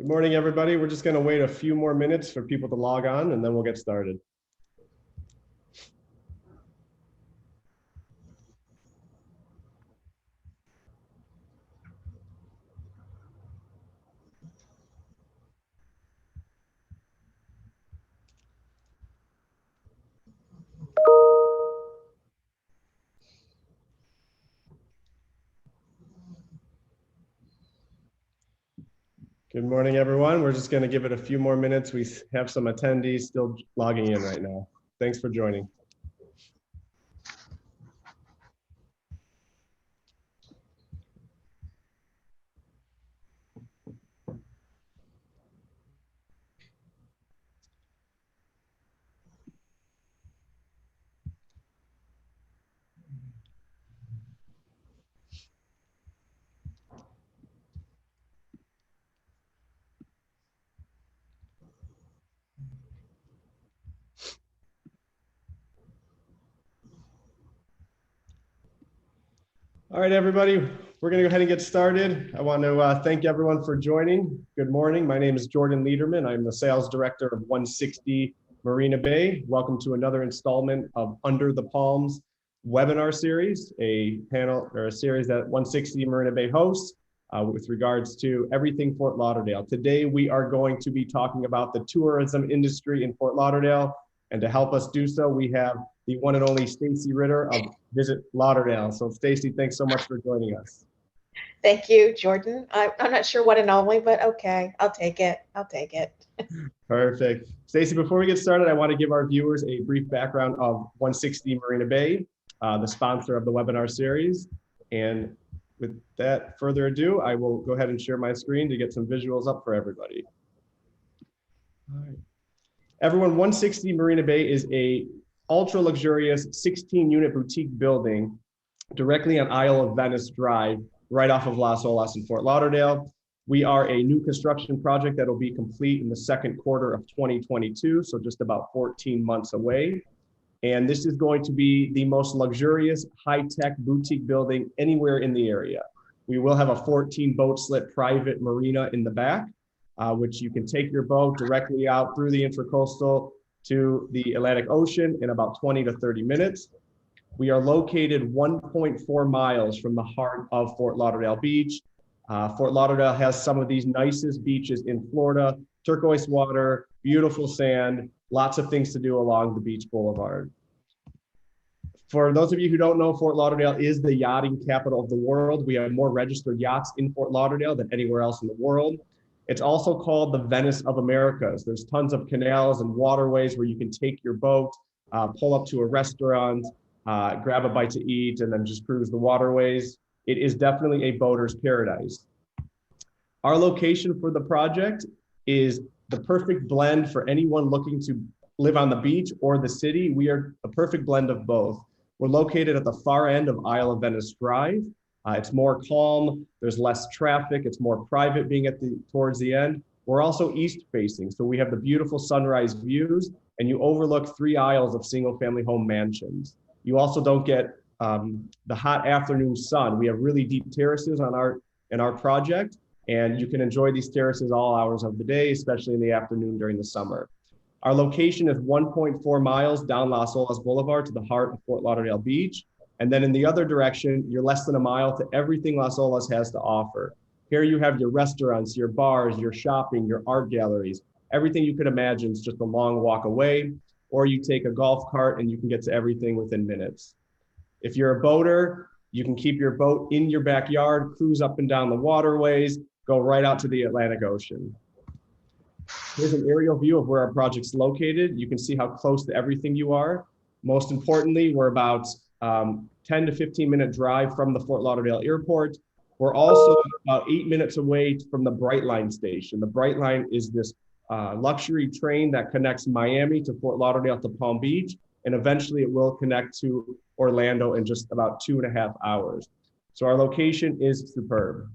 Good morning, everybody. We're just going to wait a few more minutes for people to log on, and then we'll get started. Good morning, everyone. We're just going to give it a few more minutes. We have some attendees still logging in right now. Thanks for joining. All right, everybody, we're going to go ahead and get started. I want to thank everyone for joining. Good morning. My name is Jordan Liederman. I'm the sales director of 160 Marina Bay. Welcome to another installment of Under the Palms webinar series, a panel or a series that 160 Marina Bay hosts with regards to everything Fort Lauderdale. Today, we are going to be talking about the tourism industry in Fort Lauderdale. And to help us do so, we have the one and only Stacy Ritter of Visit Lauderdale. So Stacy, thanks so much for joining us. Thank you, Jordan. I'm not sure what and only, but okay, I'll take it. I'll take it. Perfect. Stacy, before we get started, I want to give our viewers a brief background of 160 Marina Bay, the sponsor of the webinar series. And with that further ado, I will go ahead and share my screen to get some visuals up for everybody. All right. Everyone, 160 Marina Bay is a ultra luxurious 16-unit boutique building directly on Isle of Venice Drive, right off of Las Olas in Fort Lauderdale. We are a new construction project that will be complete in the second quarter of 2022, so just about 14 months away. And this is going to be the most luxurious, high-tech boutique building anywhere in the area. We will have a 14-boat slip private marina in the back, which you can take your boat directly out through the Intracoastal to the Atlantic Ocean in about 20 to 30 minutes. We are located 1.4 miles from the heart of Fort Lauderdale Beach. Fort Lauderdale has some of these nicest beaches in Florida, turquoise water, beautiful sand, lots of things to do along the beach boulevard. For those of you who don't know, Fort Lauderdale is the yachting capital of the world. We have more registered yachts in Fort Lauderdale than anywhere else in the world. It's also called the Venice of Americas. There's tons of canals and waterways where you can take your boat, pull up to a restaurant, grab a bite to eat, and then just cruise the waterways. It is definitely a boater's paradise. Our location for the project is the perfect blend for anyone looking to live on the beach or the city. We are a perfect blend of both. We're located at the far end of Isle of Venice Drive. It's more calm, there's less traffic, it's more private being towards the end. We're also east facing, so we have the beautiful sunrise views and you overlook 3 aisles of single family home mansions. You also don't get the hot afternoon sun. We have really deep terraces in our project, and you can enjoy these terraces all hours of the day, especially in the afternoon during the summer. Our location is 1.4 miles down Las Olas Boulevard to the heart of Fort Lauderdale Beach. And then in the other direction, you're less than a mile to everything Las Olas has to offer. Here you have your restaurants, your bars, your shopping, your art galleries. Everything you could imagine is just a long walk away, or you take a golf cart and you can get to everything within minutes. If you're a boater, you can keep your boat in your backyard, cruise up and down the waterways, go right out to the Atlantic Ocean. Here's an aerial view of where our project's located. You can see how close to everything you are. Most importantly, we're about 10 to 15 minute drive from the Fort Lauderdale airport. We're also about 8 minutes away from the Brightline station. The Brightline is this luxury train that connects Miami to Fort Lauderdale to Palm Beach, and eventually it will connect to Orlando in just about 2.5 hours. So our location is superb.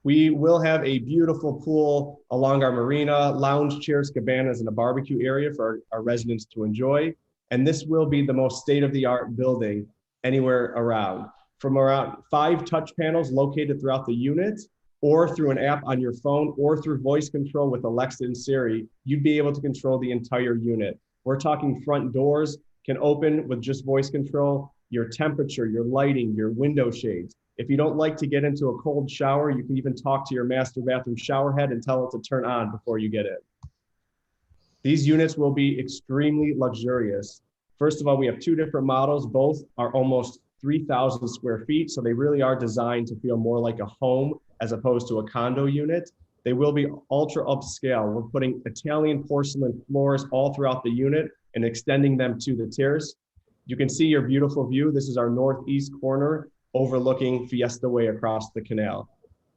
We will have a beautiful pool along our marina, lounge chairs, cabanas, and a barbecue area for our residents to enjoy. And this will be the most state-of-the-art building anywhere around. From around 5 touch panels located throughout the unit, or through an app on your phone or through voice control with Alexa and Siri, you'd be able to control the entire unit. We're talking front doors can open with just voice control, your temperature, your lighting, your window shades. If you don't like to get into a cold shower, you can even talk to your master bathroom shower head and tell it to turn on before you get in. These units will be extremely luxurious. First of all, we have two different models. Both are almost 3,000 square feet, so they really are designed to feel more like a home as opposed to a condo unit. They will be ultra upscale. We're putting Italian porcelain floors all throughout the unit and extending them to the tiers. You can see your beautiful view. This is our northeast corner overlooking Fiesta Way across the canal.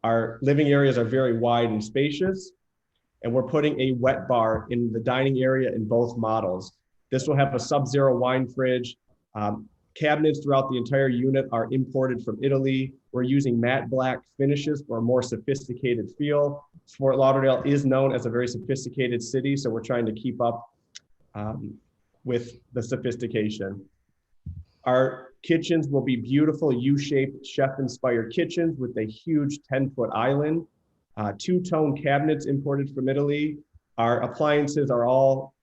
Our living areas are very wide and spacious, and we're putting a wet bar in the dining area in both models. This will have a sub-zero wine fridge. Cabinets throughout the entire unit are imported from Italy. We're using matte black finishes for a more sophisticated feel. Fort Lauderdale is known as a very sophisticated city, so we're trying to keep up with the sophistication. Our kitchens will be beautiful U-shaped chef-inspired kitchens with a huge 10-foot island, two-tone cabinets imported from Italy. Our appliances are all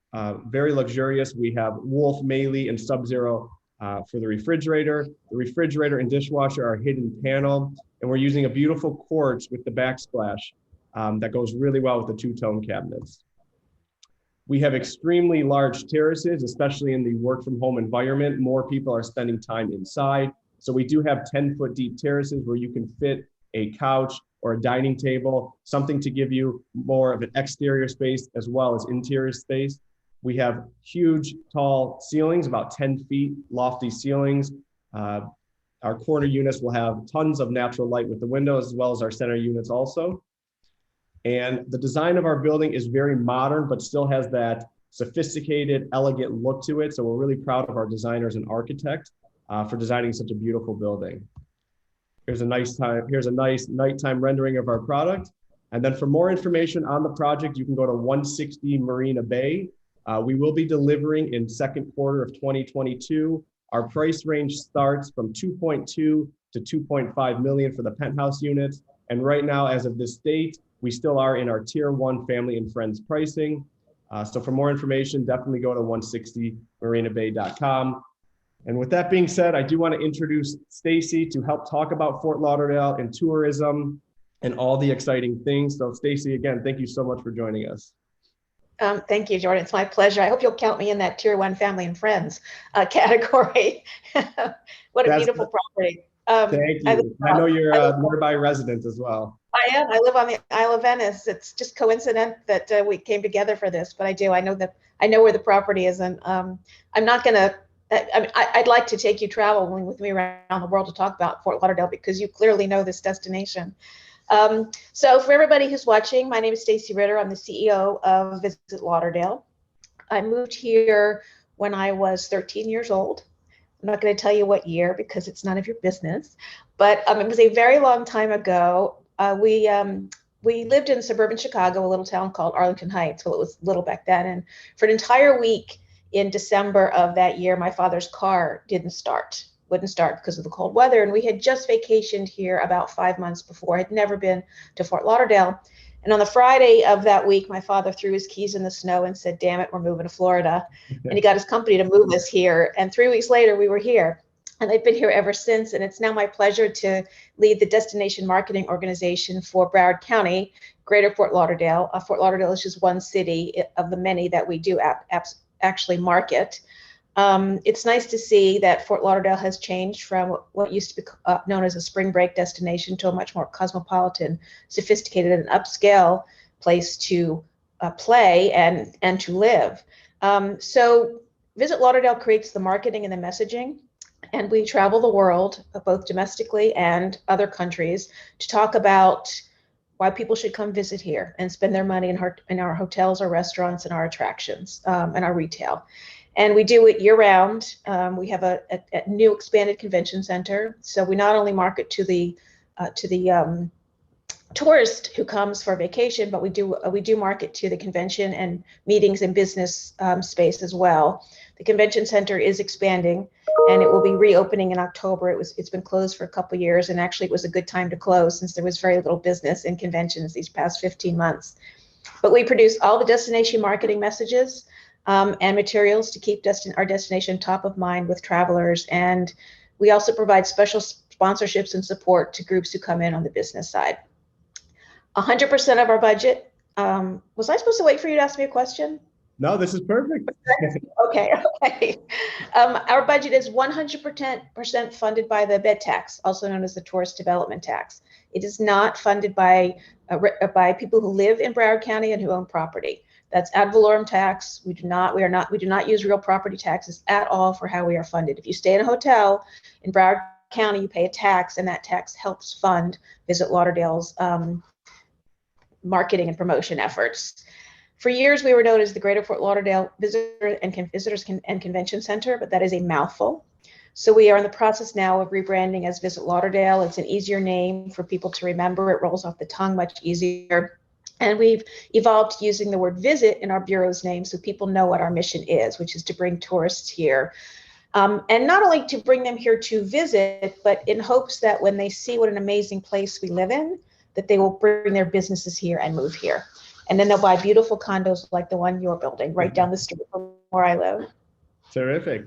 very luxurious. We have Wolf, Meili, and Sub-Zero for the refrigerator. The refrigerator and dishwasher are hidden panel, and we're using a beautiful quartz with the backsplash that goes really well with the two-tone cabinets. We have extremely large terraces, especially in the work from home environment. More people are spending time inside. So we do have 10-foot deep terraces where you can fit a couch or a dining table, something to give you more of an exterior space as well as interior space. We have huge, tall ceilings, about 10 feet, lofty ceilings. Our corner units will have tons of natural light with the windows, as well as our center units also. And the design of our building is very modern, but still has that sophisticated, elegant look to it. So we're really proud of our designers and architects for designing such a beautiful building. Here's a nice nighttime rendering of our product. And then for more information on the project, you can go to 160 Marina Bay. We will be delivering in second quarter of 2022. Our price range starts from 2.2 to 2.5 million for the penthouse units. And right now, as of this date, we still are in our tier 1 family and friends pricing. So for more information, definitely go to 160marinabay.com. And with that being said, I do want to introduce Stacy to help talk about Fort Lauderdale and tourism and all the exciting things. So Stacy, again, thank you so much for joining us. Thank you, Jordan. It's my pleasure. I hope you'll count me in that tier 1 family and friends category. What a beautiful property. Thank you. I know you're a nearby resident as well. I am. I live on the Isle of Venice. It's just coincident that we came together for this, but I do. I know where the property is, and I'm not gonna. I'd like to take you traveling with me around the world to talk about Fort Lauderdale because you clearly know this destination. So for everybody who's watching, my name is Stacy Ritter. I'm the CEO of Visit Lauderdale. I moved here when I was 13 years old. I'm not going to tell you what year because it's none of your business, but it was a very long time ago. We lived in suburban Chicago, a little town called Arlington Heights. Well, it was little back then. And for an entire week in December of that year, my father's car wouldn't start because of the cold weather. And we had just vacationed here about 5 months before. I'd never been to Fort Lauderdale. And on the Friday of that week, my father threw his keys in the snow and said, "Damn it, we're moving to Florida." And he got his company to move us here. And 3 weeks later, we were here. And I've been here ever since. And it's now my pleasure to lead the destination marketing organization for Broward County, Greater Fort Lauderdale. Fort Lauderdale is just one city of the many that we do actually market. It's nice to see that Fort Lauderdale has changed from what used to be known as a spring break destination to a much more cosmopolitan, sophisticated, and upscale place to play and to live. So Visit Lauderdale creates the marketing and the messaging, and we travel the world, both domestically and other countries, to talk about why people should come visit here and spend their money in our hotels, our restaurants, and our attractions, and our retail. And we do it year round. We have a new expanded convention center. So we not only market to the tourist who comes for vacation, but we do market to the convention and meetings and business space as well. The convention center is expanding, and it will be reopening in October. It's been closed for a couple of years, and actually it was a good time to close since there was very little business in conventions these past 15 months. But we produce all the destination marketing messages and materials to keep our destination top of mind with travelers. And we also provide special sponsorships and support to groups who come in on the business side. 100% of our budget. Was I supposed to wait for you to ask me a question? No, this is perfect. Okay. Our budget is 100% funded by the bed tax, also known as the tourist development tax. It is not funded by people who live in Broward County and who own property. That's ad valorem tax. We do not use real property taxes at all for how we are funded. If you stay in a hotel in Broward County, you pay a tax, and that tax helps fund Visit Lauderdale's marketing and promotion efforts. For years, we were known as the Greater Fort Lauderdale Visitors and Convention Center, but that is a mouthful. So we are in the process now of rebranding as Visit Lauderdale. It's an easier name for people to remember. It rolls off the tongue much easier. And we've evolved using the word visit in our bureau's name so people know what our mission is, which is to bring tourists here. And not only to bring them here to visit, but in hopes that when they see what an amazing place we live in, that they will bring their businesses here and move here. And then they'll buy beautiful condos like the one you're building right down the street from where I live. Terrific.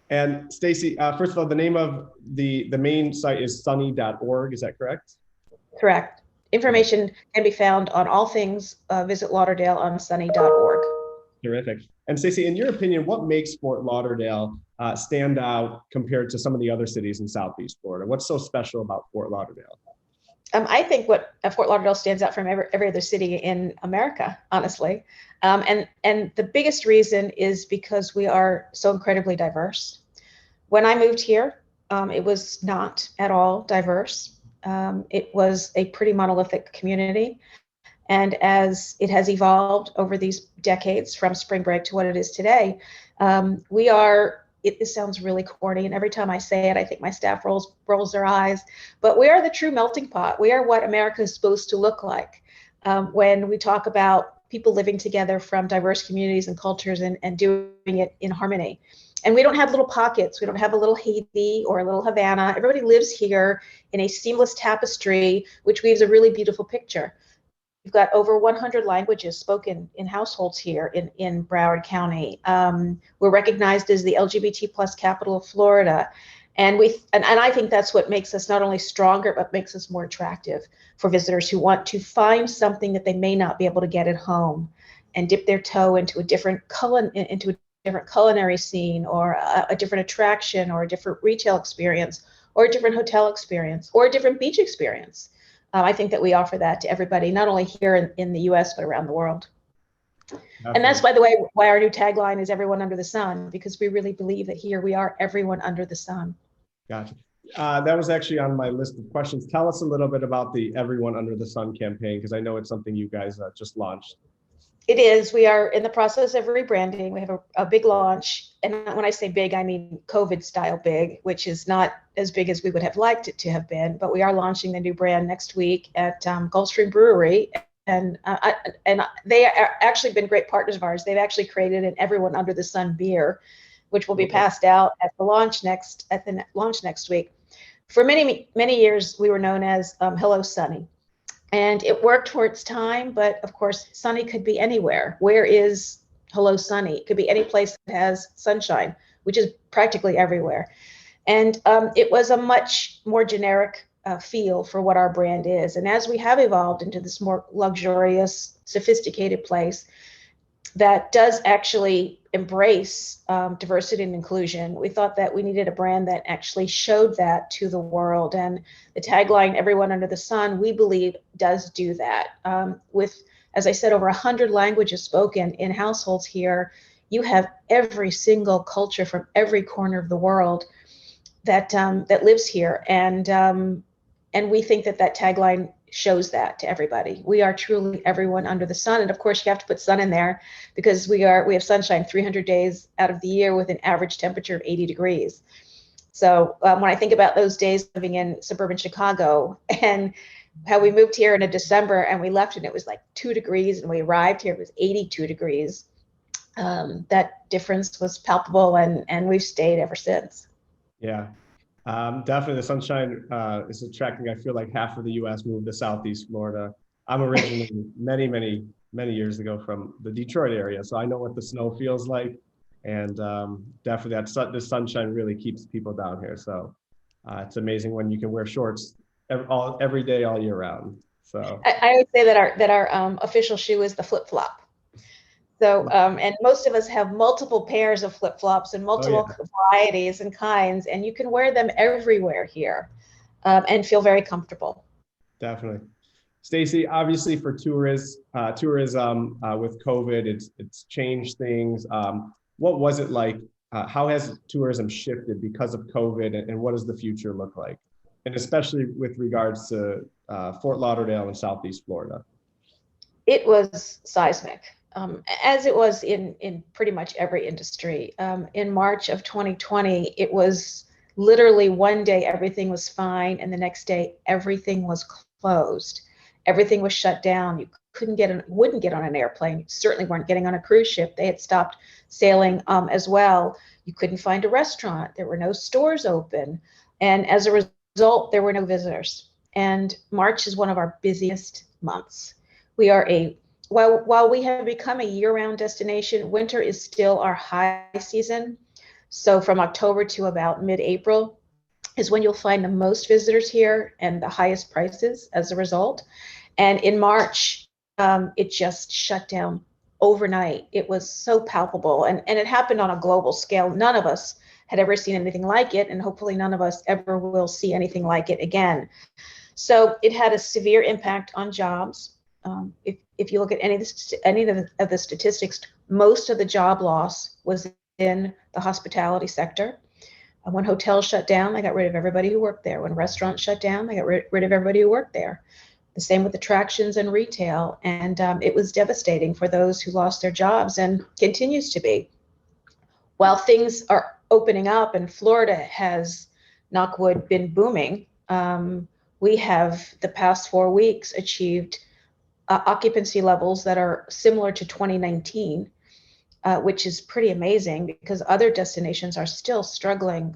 And Stacey, first of all, the name of the main site is sunny.org. Is that correct? Correct. Information can be found on all things Visit Lauderdale on sunny.org. Terrific. And Stacey, in your opinion, what makes Fort Lauderdale stand out compared to some of the other cities in Southeast Florida? What's so special about Fort Lauderdale? I think what Fort Lauderdale stands out from every other city in America, honestly. And the biggest reason is because we are so incredibly diverse. When I moved here, it was not at all diverse. It was a pretty monolithic community. And as it has evolved over these decades from spring break to what it is today, it sounds really corny, and every time I say it, I think my staff rolls their eyes, but we are the true melting pot. We are what America is supposed to look like when we talk about people living together from diverse communities and cultures and doing it in harmony. And we don't have little pockets. We don't have a little Haiti or a little Havana. Everybody lives here in a seamless tapestry, which weaves a really beautiful picture. We've got over 100 languages spoken in households here in Broward County. We're recognized as the LGBT plus capital of Florida. And I think that's what makes us not only stronger, but makes us more attractive for visitors who want to find something that they may not be able to get at home and dip their toe into a different culinary scene, or a different attraction, or a different retail experience, or a different hotel experience, or a different beach experience. I think that we offer that to everybody, not only here in the US, but around the world. Definitely. And that's, by the way, why our new tagline is everyone under the sun, because we really believe that here we are everyone under the sun. Gotcha. That was actually on my list of questions. Tell us a little bit about the Everyone Under the Sun campaign, because I know it's something you guys just launched. It is. We are in the process of rebranding. We have a big launch. And when I say big, I mean COVID style big, which is not as big as we would have liked it to have been. But we are launching the new brand next week at Gulfstream Brewery. And they are actually been great partners of ours. They've actually created an Everyone Under the Sun beer, which will be passed out at the launch next week. For many, many years, we were known as Hello Sunny. And it worked for its time, but of course, sunny could be anywhere. Where is Hello Sunny? It could be any place that has sunshine, which is practically everywhere. And it was a much more generic feel for what our brand is. And as we have evolved into this more luxurious, sophisticated place that does actually embrace diversity and inclusion, we thought that we needed a brand that actually showed that to the world. And the tagline, Everyone Under the Sun, we believe does do that. With, as I said, over 100 languages spoken in households here, you have every single culture from every corner of the world that lives here. And we think that tagline shows that to everybody. We are truly everyone under the sun. And of course, you have to put sun in there because we have sunshine 300 days out of the year with an average temperature of 80 degrees. So when I think about those days living in suburban Chicago and how we moved here in December and we left and it was like 2 degrees, and we arrived here, it was 82 degrees. that difference was palpable, and we've stayed ever since. Yeah, definitely the sunshine is attracting, I feel like half of the US moved to Southeast Florida. I'm originally many years ago from the Detroit area, so I know what the snow feels like. And definitely the sunshine really keeps people down here. So it's amazing when you can wear shorts every day, all year round. So I would say that our official shoe is the flip flop. So, and most of us have multiple pairs of flip flops and oh yeah, multiple varieties and kinds, and you can wear them everywhere here, and feel very comfortable. definitely. Stacey, obviously for tourism with COVID, it's changed things. What was it like? How has tourism shifted because of COVID, and what does the future look like? And especially with regards to Fort Lauderdale and Southeast Florida. It was seismic, as it was in pretty much every industry. In March of 2020, it was literally one day everything was fine, and the next day everything was closed. Everything was shut down. You wouldn't get on an airplane. You certainly weren't getting on a cruise ship. They had stopped sailing as well. You couldn't find a restaurant. There were no stores open, and as a result, there were no visitors. And March is one of our busiest months. We are while we have become a year-round destination, winter is still our high season. So from October to about mid-April is when you'll find the most visitors here and the highest prices as a result. And in March, it just shut down overnight. It was so palpable, and it happened on a global scale. None of us had ever seen anything like it, and hopefully none of us ever will see anything like it again. So it had a severe impact on jobs. If you look at any of the statistics, most of the job loss was in the hospitality sector. When hotels shut down, they got rid of everybody who worked there. When restaurants shut down, they got rid of everybody who worked there. The same with attractions and retail. And it was devastating for those who lost their jobs, and continues to be. While things are opening up and Florida has, knock wood, been booming, we have the past 4 weeks achieved occupancy levels that are similar to 2019, which is pretty amazing because other destinations are still struggling.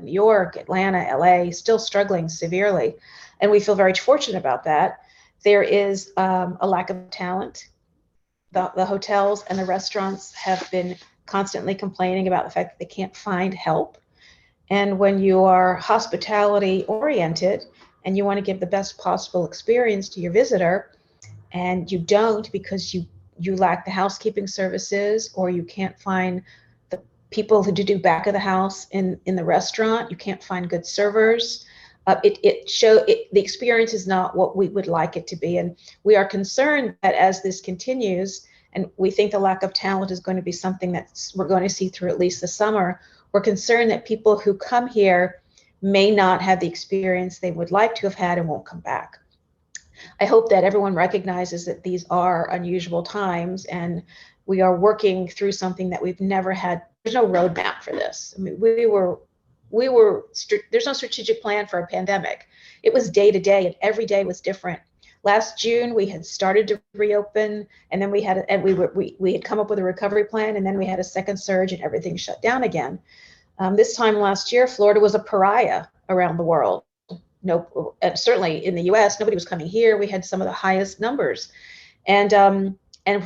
New York, Atlanta, LA, still struggling severely. And we feel very fortunate about that. There is a lack of talent. The hotels and the restaurants have been constantly complaining about the fact that they can't find help. And when you are hospitality oriented and you want to give the best possible experience to your visitor, and you don't because you lack the housekeeping services, or you can't find the people who do back of the house in the restaurant, you can't find good servers, the experience is not what we would like it to be. And we are concerned that as this continues, and we think the lack of talent is going to be something that we're going to see through at least the summer, we're concerned that people who come here may not have the experience they would like to have had and won't come back. I hope that everyone recognizes that these are unusual times, and we are working through something that we've never had. There's no roadmap for this. I mean, there's no strategic plan for a pandemic. It was day to day, and every day was different. Last June, we had started to reopen, and then we had come up with a recovery plan, and then we had a second surge, and everything shut down again. This time last year, Florida was a pariah around the world. No, certainly in the U.S., nobody was coming here. We had some of the highest numbers, and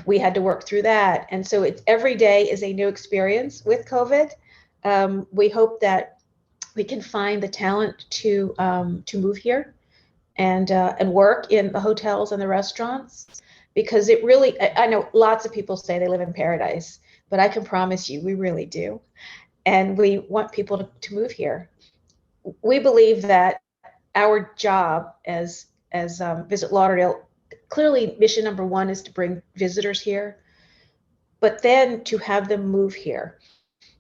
we had to work through that. And so every day is a new experience with COVID. We hope that we can find the talent to move here and work in the hotels and the restaurants, because it really, I know lots of people say they live in paradise, but I can promise you we really do. And we want people to move here. We believe that our job as Visit Lauderdale, clearly mission number one is to bring visitors here, but then to have them move here.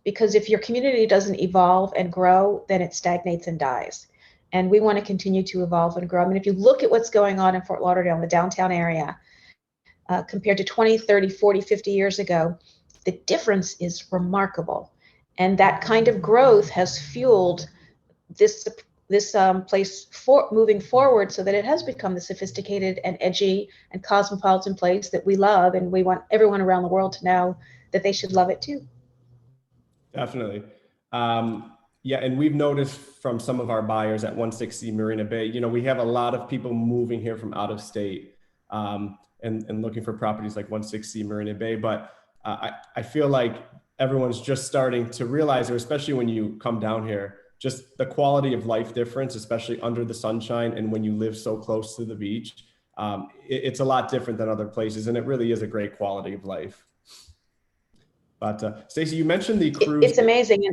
Because if your community doesn't evolve and grow, then it stagnates and dies. And we want to continue to evolve and grow. I mean, if you look at what's going on in Fort Lauderdale, in the downtown area, compared to 20, 30, 40, 50 years ago, the difference is remarkable. And that kind of growth has fueled this place moving forward, so that it has become the sophisticated and edgy and cosmopolitan place that we love, and we want everyone around the world to know that they should love it too. Definitely. Yeah, and we've noticed from some of our buyers at 160 Marina Bay, you know, we have a lot of people moving here from out of state and looking for properties like 160 Marina Bay. But I feel like everyone's just starting to realize, or especially when you come down here, just the quality of life difference, especially under the sunshine and when you live so close to the beach. It's a lot different than other places, and it really is a great quality of life. But Stacey, you mentioned the cruise. It's amazing.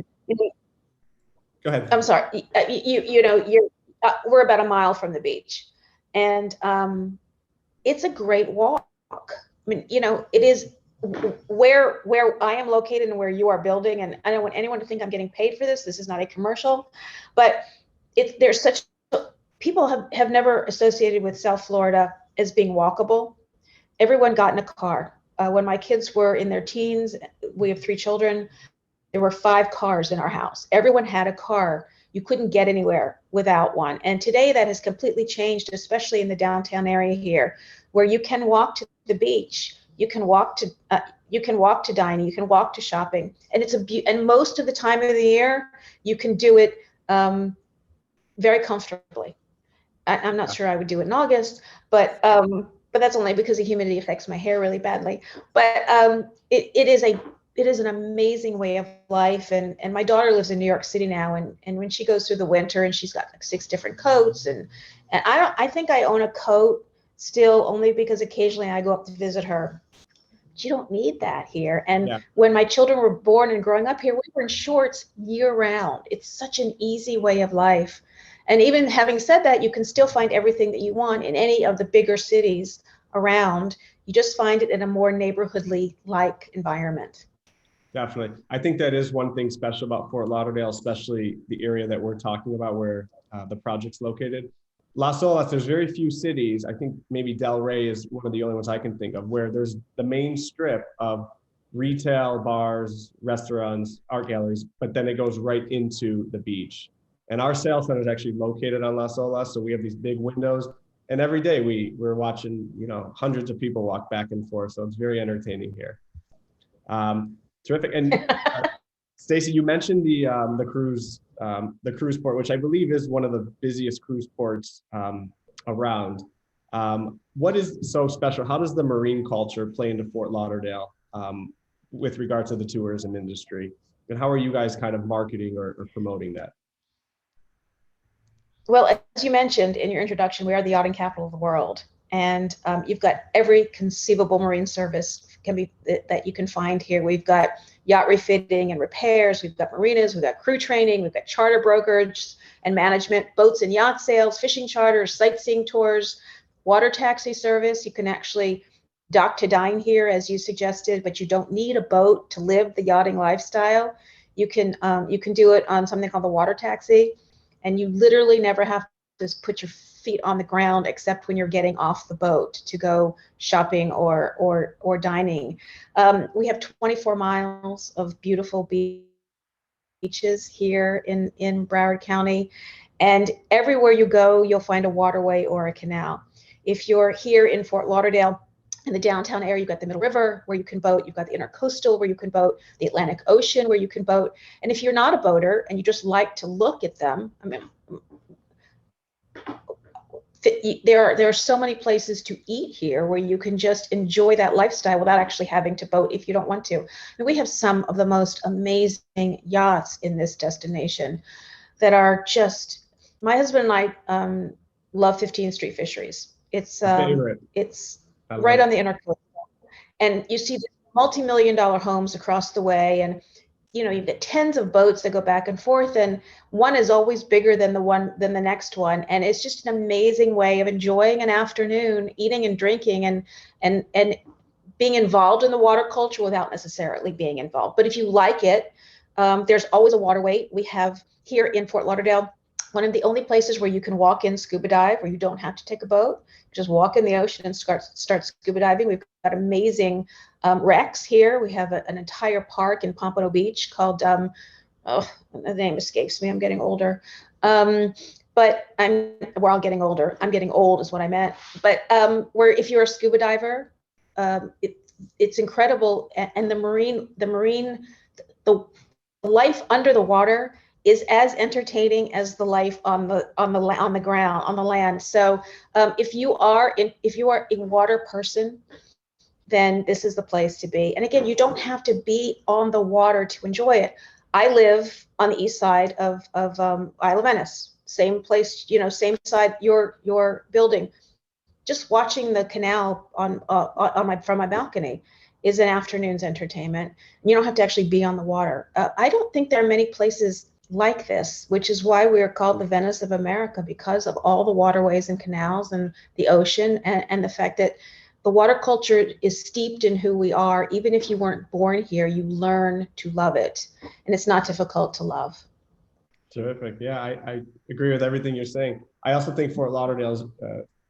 Go ahead. I'm sorry. We're about a mile from the beach, and it's a great walk. I mean, you know, it is where I am located and where you are building. And I don't want anyone to think I'm getting paid for this. This is not a commercial, but there's such people have never associated with South Florida as being walkable. Everyone got in a car. When my kids were in their teens, we have 3 children. There were 5 cars in our house. Everyone had a car. You couldn't get anywhere without one. And today that has completely changed, especially in the downtown area here, where you can walk to the beach, you can walk to dining, you can walk to shopping, and and most of the time of the year you can do it very comfortably. I'm not sure I would do it in August, but that's only because the humidity affects my hair really badly. But it is an amazing way of life. And my daughter lives in New York City now, and when she goes through the winter, and she's got like 6 different coats, and I think I own a coat still only because occasionally I go up to visit her. But you don't need that here. And when my children were born and growing up here, we were in shorts year round. It's such an easy way of life. And even having said that, you can still find everything that you want in any of the bigger cities around. You just find it in a more neighborhoodly-like environment. Definitely. I think that is one thing special about Fort Lauderdale, especially the area that we're talking about where the project's located. Las Olas, there's very few cities. I think maybe Del Rey is one of the only ones I can think of where there's the main strip of retail, bars, restaurants, art galleries, but then it goes right into the beach. And our sales center is actually located on Las Olas, so we have these big windows. And every day we're watching, you know, hundreds of people walk back and forth. So it's very entertaining here. Terrific. And Stacey, you mentioned the cruise port, which I believe is one of the busiest cruise ports around. What is so special? How does the marine culture play into Fort Lauderdale with regard to the tourism industry? And how are you guys kind of marketing or promoting that? Well, as you mentioned in your introduction, we are the yachting capital of the world. And you've got every conceivable marine service that you can find here. We've got yacht refitting and repairs. We've got marinas. We've got crew training. We've got charter brokerage and management, boats and yacht sales, fishing charters, sightseeing tours, water taxi service. You can actually dock to dine here, as you suggested, but you don't need a boat to live the yachting lifestyle. You can do it on something called the water taxi, and you literally never have to just put your feet on the ground except when you're getting off the boat to go shopping or dining. We have 24 miles of beautiful beaches here in Broward County, and everywhere you go, you'll find a waterway or a canal. If you're here in Fort Lauderdale, in the downtown area, you've got the Middle River where you can boat. You've got the Intercoastal where you can boat, the Atlantic Ocean where you can boat. And if you're not a boater and you just like to look at them, I mean, there are so many places to eat here where you can just enjoy that lifestyle without actually having to boat if you don't want to. And we have some of the most amazing yachts in this destination that are just, my husband and I love 15th Street Fisheries. It's right on the Intercoastal, and you see the multi-million-dollar homes across the way, and you know, you've got tens of boats that go back and forth, and one is always bigger than the next one, and it's just an amazing way of enjoying an afternoon, eating and drinking, and being involved in the water culture without necessarily being involved. But if you like it, there's always a waterway. We have here in Fort Lauderdale one of the only places where you can walk in scuba dive, where you don't have to take a boat. Just walk in the ocean and start scuba diving. We've got amazing wrecks here. We have an entire park in Pompano Beach called, the name escapes me. I'm getting older. But we're all getting older. I'm getting old is what I meant. But where if you're a scuba diver, it's incredible. And the life under the water is as entertaining as the life on the ground, on the land. So if you are a water person, then this is the place to be. And again, you don't have to be on the water to enjoy it. I live on the east side of Isle of Venice, same place, same side your building. Just watching the canal from my balcony is an afternoon's entertainment. You don't have to actually be on the water. I don't think there are many places like this, which is why we are called the Venice of America, because of all the waterways and canals and the ocean, and the fact that the water culture is steeped in who we are. Even if you weren't born here, you learn to love it, and it's not difficult to love. Terrific. Yeah, I agree with everything you're saying. I also think Fort Lauderdale's,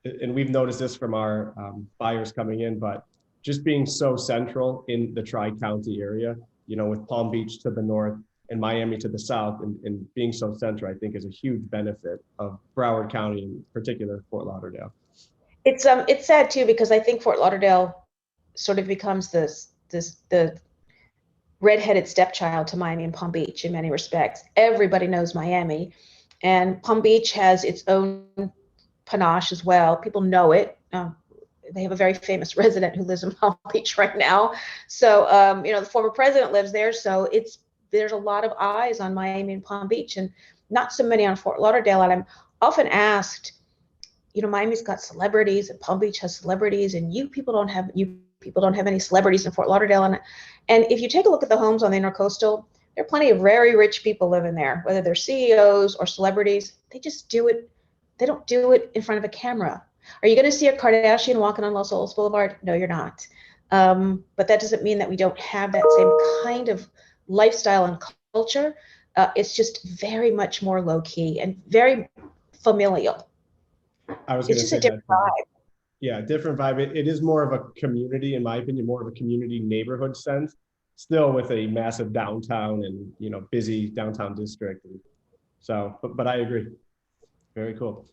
and we've noticed this from our buyers coming in, but just being so central in the Tri-County area, with Palm Beach to the north and Miami to the south, and being so central, I think is a huge benefit of Broward County, in particular, Fort Lauderdale. It's sad too, because I think Fort Lauderdale sort of becomes the redheaded stepchild to Miami and Palm Beach in many respects. Everybody knows Miami, and Palm Beach has its own panache as well. People know it. They have a very famous resident who lives in Palm Beach right now. So, the former president lives there. So there's a lot of eyes on Miami and Palm Beach, and not so many on Fort Lauderdale. And I'm often asked, Miami's got celebrities and Palm Beach has celebrities, and you people don't have any celebrities in Fort Lauderdale. And if you take a look at the homes on the Intercoastal, there are plenty of very rich people living there, whether they're CEOs or celebrities. They just do it. They don't do it in front of a camera. Are you going to see a Kardashian walking on Los Olas Boulevard? No, you're not. But that doesn't mean that we don't have that same kind of lifestyle and culture. It's just very much more low key and very familial. I was going to say a different vibe. Yeah, different vibe. It is more of a community, in my opinion, more of a community neighborhood sense, still with a massive downtown and, busy downtown district. So, but I agree. Very cool.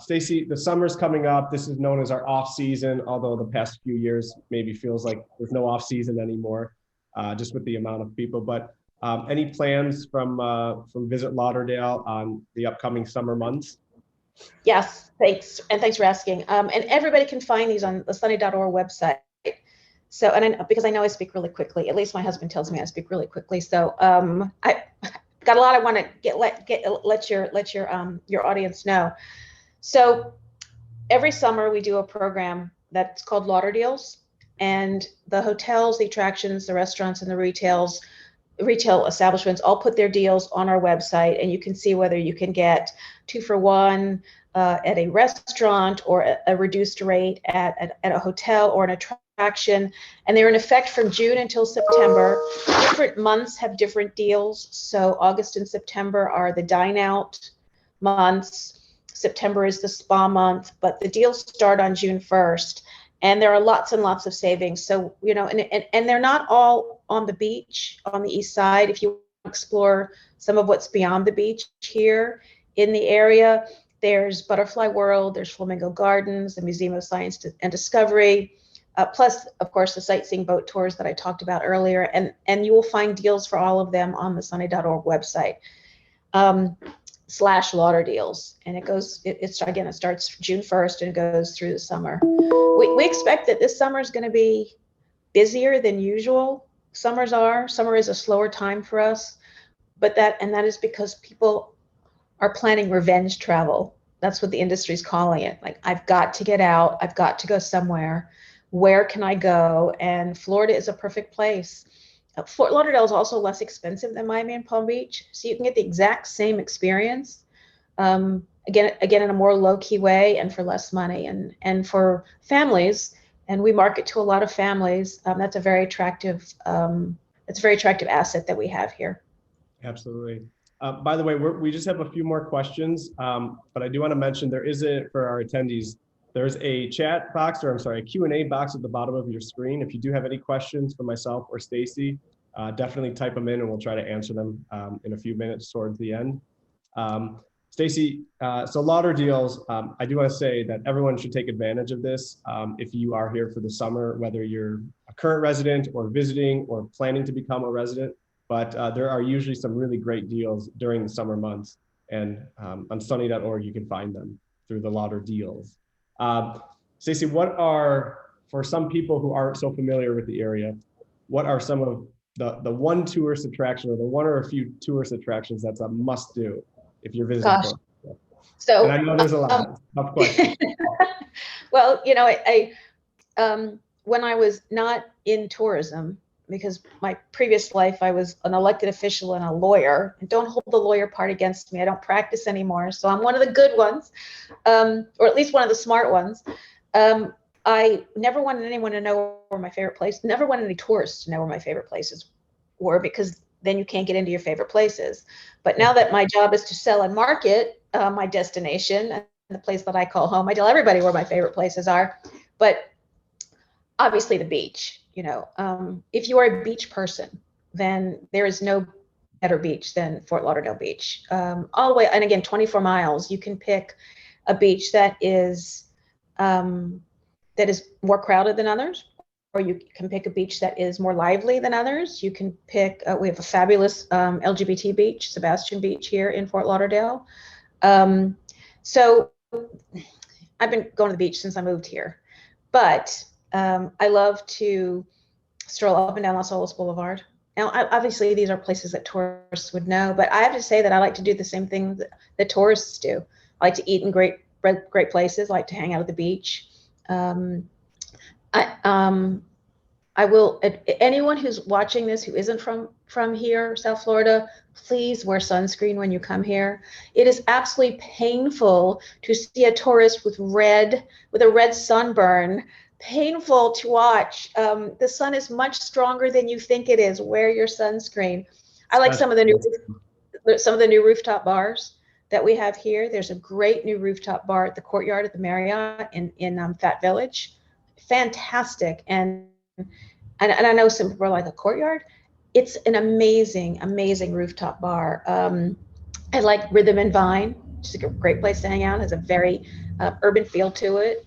Stacey, the summer's coming up. This is known as our off season, although the past few years maybe feels like there's no off season anymore, just with the amount of people. But any plans from Visit Lauderdale on the upcoming summer months? Yes, thanks. And thanks for asking. And everybody can find these on the sunny.org website. So, because I know I speak really quickly, at least my husband tells me I speak really quickly. So I got a lot I want to let your audience know. So every summer we do a program that's called Lauderdales, and the hotels, the attractions, the restaurants, and the retail establishments all put their deals on our website, and you can see whether you can get 2 for 1 at a restaurant, or a reduced rate at a hotel or an attraction. And they're in effect from June until September. Different months have different deals. So August and September are the dine out months. September is the spa month, but the deals start on June 1st. And there are lots and lots of savings. So, and they're not all on the beach on the east side. If you explore some of what's beyond the beach here in the area, there's Butterfly World, there's Flamingo Gardens, the Museum of Science and Discovery, plus, of course, the sightseeing boat tours that I talked about earlier. And you will find deals for all of them on the sunny.org website. /Lauderdales, and it starts June 1st and goes through the summer. We expect that this summer is going to be busier than usual. Summer is a slower time for us, but that is because people are planning revenge travel. That's what the industry's calling it. Like, I've got to get out, I've got to go somewhere. Where can I go? And Florida is a perfect place. Fort Lauderdale is also less expensive than Miami and Palm Beach, so you can get the exact same experience, again in a more low-key way and for less money. And for families, and we market to a lot of families, that's a very attractive asset that we have here. Absolutely. By the way, we just have a few more questions, but I do want to mention for our attendees, there's a chat box, a Q&A box at the bottom of your screen. If you do have any questions for myself or Stacey, definitely type them in and we'll try to answer them in a few minutes towards the end. Stacy, so Lauderdale's, I do want to say that everyone should take advantage of this if you are here for the summer, whether you're a current resident or visiting or planning to become a resident. But there are usually some really great deals during the summer months. And on sunny.org, you can find them through the Lauderdale's. Stacy, for some people who aren't so familiar with the area, what are some of the one tourist attraction or the one or a few tourist attractions that's a must do if you're visiting? Gosh. So, and I know there's a lot. Tough question. Well, when I was not in tourism, because my previous life, I was an elected official and a lawyer, and don't hold the lawyer part against me. I don't practice anymore. So I'm one of the good ones, or at least one of the smart ones. I never wanted anyone to know where my favorite place, never wanted any tourists to know where my favorite places were, because then you can't get into your favorite places. But now that my job is to sell and market my destination and the place that I call home, I tell everybody where my favorite places are. But obviously the beach, if you are a beach person, then there is no better beach than Fort Lauderdale Beach. All the way, and again, 24 miles, you can pick a beach that is more crowded than others, or you can pick a beach that is more lively than others. You can pick, we have a fabulous LGBT beach, Sebastian Beach here in Fort Lauderdale. So I've been going to the beach since I moved here, but I love to stroll up and down Los Olas Boulevard. Now, obviously, these are places that tourists would know, but I have to say that I like to do the same thing that tourists do. I like to eat in great places. I like to hang out at the beach. I will. Anyone who's watching this who isn't from here, South Florida, please wear sunscreen when you come here. It is absolutely painful to see a tourist with a red sunburn. Painful to watch. The sun is much stronger than you think it is. Wear your sunscreen. I like some of the new rooftop bars that we have here. There's a great new rooftop bar at the Courtyard at the Marriott in Fat Village. Fantastic. And I know some people are like, a Courtyard? It's an amazing rooftop bar. I like Rhythm and Vine, which is a great place to hang out. It has a very urban feel to it.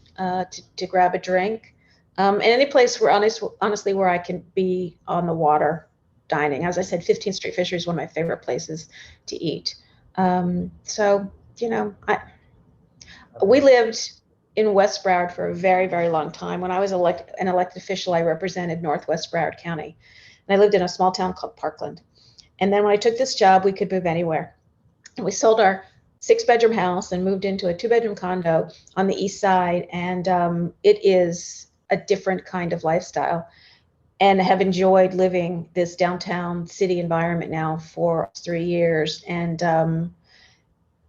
To grab a drink, and any place where honestly where I can be on the water dining. As I said, 15th Street Fishery is one of my favorite places to eat. So we lived in West Broward for a very, very long time. When I was an elected official, I represented Northwest Broward County, and I lived in a small town called Parkland. And then when I took this job, we could move anywhere, and we sold our 6-bedroom house and moved into a 2-bedroom condo on the east side. And it is a different kind of lifestyle, and have enjoyed living this downtown city environment now for 3 years. And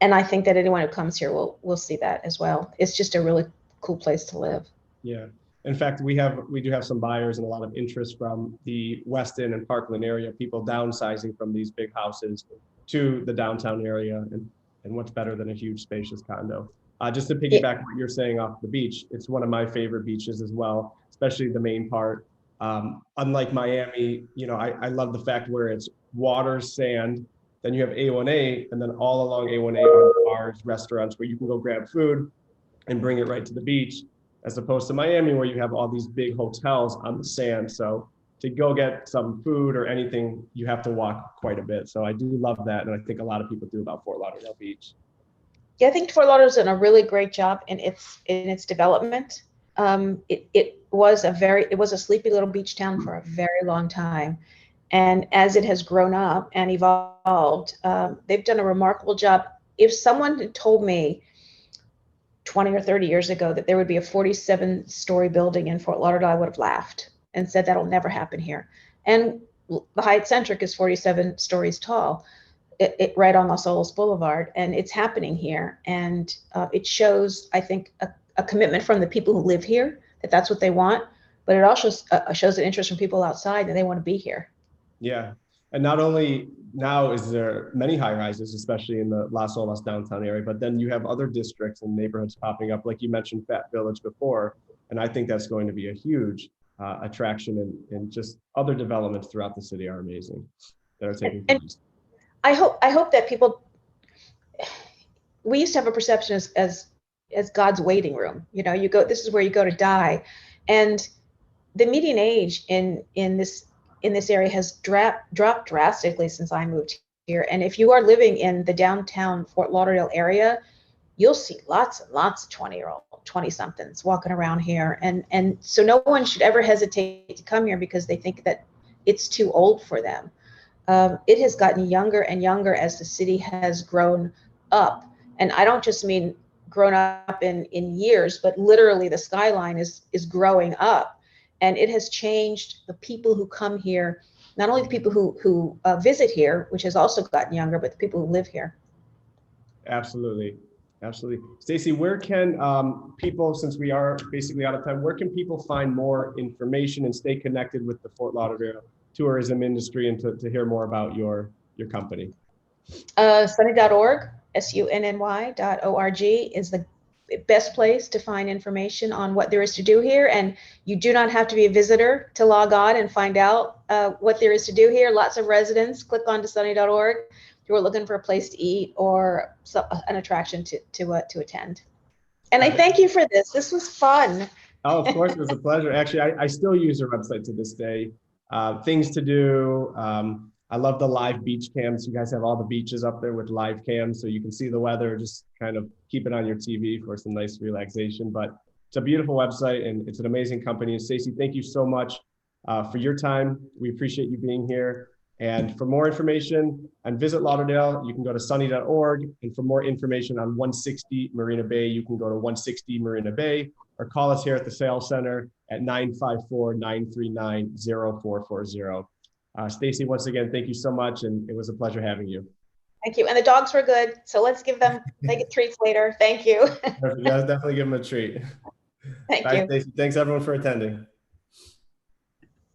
I think that anyone who comes here will see that as well. It's just a really cool place to live. Yeah. In fact, we do have some buyers and a lot of interest from the West End and Parkland area, people downsizing from these big houses to the downtown area. And what's better than a huge spacious condo? Just to piggyback what you're saying off the beach, it's one of my favorite beaches as well, especially the main part. Unlike Miami, I love the fact where it's water, sand, then you have A1A, and then all along A1A are bars, restaurants where you can go grab food and bring it right to the beach, as opposed to Miami where you have all these big hotels on the sand. So to go get some food or anything, you have to walk quite a bit. So I do love that. And I think a lot of people do about Fort Lauderdale Beach. Yeah, I think Fort Lauderdale's done a really great job in its development. It was a sleepy little beach town for a very long time. And as it has grown up and evolved, they've done a remarkable job. If someone had told me 20 or 30 years ago that there would be a 47-story building in Fort Lauderdale, I would have laughed and said that'll never happen here. And the Hyatt Centric is 47 stories tall, right on Los Olas Boulevard, and it's happening here. And it shows, I think, a commitment from the people who live here that that's what they want, but it also shows an interest from people outside that they want to be here. Yeah, and not only now is there many high rises, especially in the Las Olas downtown area, but then you have other districts and neighborhoods popping up, like you mentioned Fat Village before, and I think that's going to be a huge attraction, and just other developments throughout the city are amazing that are taking place. I hope that people, we used to have a perception as God's waiting room. You know, you go, this is where you go to die. And the median age in this area has dropped drastically since I moved here. And if you are living in the downtown Fort Lauderdale area, you'll see lots and lots of 20 somethings walking around here. And so no one should ever hesitate to come here because they think that it's too old for them. It has gotten younger and younger as the city has grown up. And I don't just mean grown up in years, but literally the skyline is growing up. And it has changed the people who come here, not only the people who visit here, which has also gotten younger, but the people who live here. Absolutely. Absolutely. Stacey, where can people, since we are basically out of time, where can people find more information and stay connected with the Fort Lauderdale tourism industry and to hear more about your company? Sunny.org, SUNNY.org is the best place to find information on what there is to do here. And you do not have to be a visitor to log on and find out what there is to do here. Lots of residents click on to Sunny.org who are looking for a place to eat or an attraction to attend. And I thank you for this. This was fun. Oh, of course, it was a pleasure. Actually, I still use your website to this day. Things to do. I love the live beach cams. You guys have all the beaches up there with live cams, so you can see the weather, just kind of keep it on your TV for some nice relaxation. But it's a beautiful website and it's an amazing company. And Stacey, thank you so much for your time. We appreciate you being here. And for more information on Visit Lauderdale, you can go to sunny.org. And for more information on 160 Marina Bay, you can go to 160 Marina Bay or call us here at the sales center at 954-939-0440. Stacey, once again, thank you so much. And it was a pleasure having you. Thank you. And the dogs were good. So let's give them, they get treats later. Thank you. Yeah, definitely give them a treat. Thank Bye, you. Stacey. Thanks everyone for attending.